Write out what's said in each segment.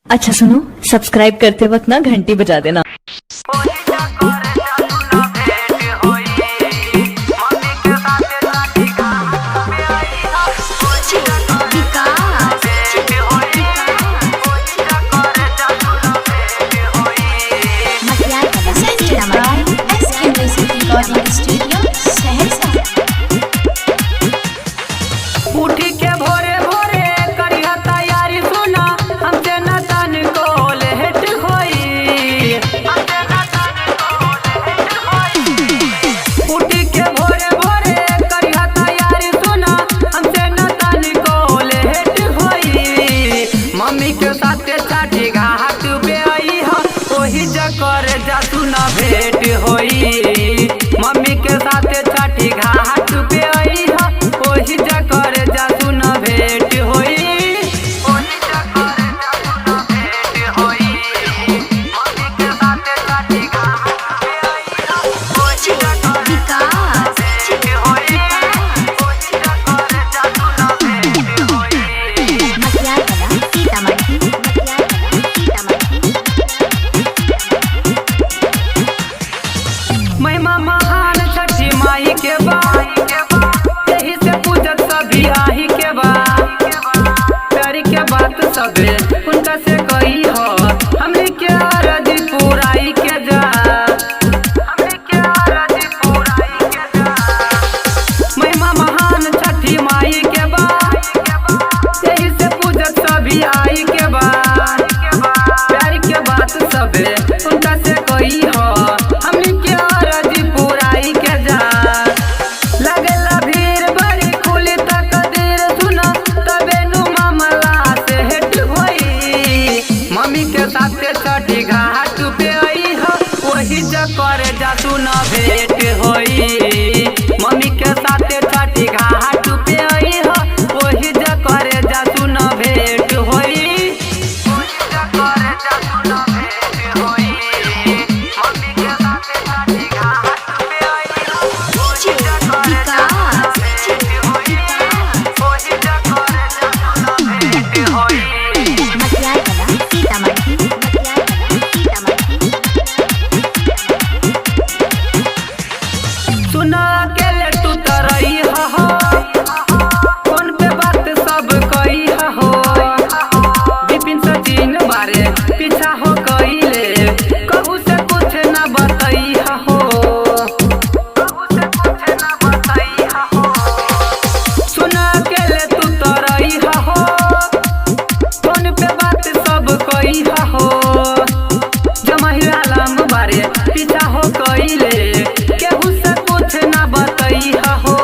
अच्छा सुनो, सब्सक्राइब करते वक्त ना घंटी बजा देना। उठी के भोरे भोरे करिया तैयारी सुना हमसे न तन को लेट होई। उठी के भोरे भोरे करिया तैयारी सुना हमसे न तन को लेट होई। मम्मी के साथे छठी घाट पे आई हो ओही जकर जा सुना भेंट होई। मम्मी के साथे छठी घाट पे आई हो ओही जकर जा सुना भेंट होई। ओही जकर जा सुना भेंट होई। मम्मी के साथे छठी घाट पे आई हो ओही जकर जा भेंट होई। ओही जकर जा सुना भेंट होई। महिमा महान छठी माई के बा यही से पूजत सभी आही के बा। प्यारी के बात सबे उनका से कही हो हमने के अरजी पुराई के जा। हमने के अरजी पुराई के जा। महिमा महान छठी माई के बा यही से पूजत सभी आई के बा। प्यारी के बात सबे उनका से कही हो हमने के अरजी पुराई के जा। लगला भीड़ बड़ी खुली तक देर सुना तबे नु मामला से हेट होई। मम्मी के साथे छठी घाट पे आई हो वही जकर जा सुना भेंट होई। मम्मी के साथे छठी घाट पे आई हो वही जकर जा सुना भेंट होई। वही जकर जा सुना भेंट होई। मम्मी के साथे छठी घाट पे आई हो वही जकर जा सुना भेंट होई। वही जकर जा सुना भेंट होई। सुना अकेले तू तरई हो फोन पे बात सब कही हो। विपिन सचिन बारे पीछा हो कइले कहू से कुछ न बतई हो। कहू से कुछ न बतई हो। सुना अकेले तू तरई हो फोन पे बात सब कही हो। जमाही आलम बारे पीछा हो कइले केहू से कुछ न बतई हो।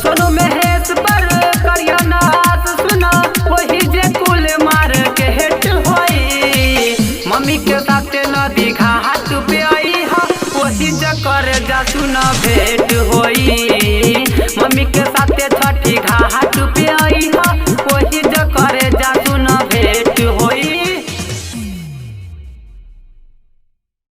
सोनू महेश पर करिया नाच सुना वही जे कुल मार के हेट होई। मम्मी के साथे नदी घाट पे आई हो वही जकर जा सुना भेंट होई। मम्मी के साथे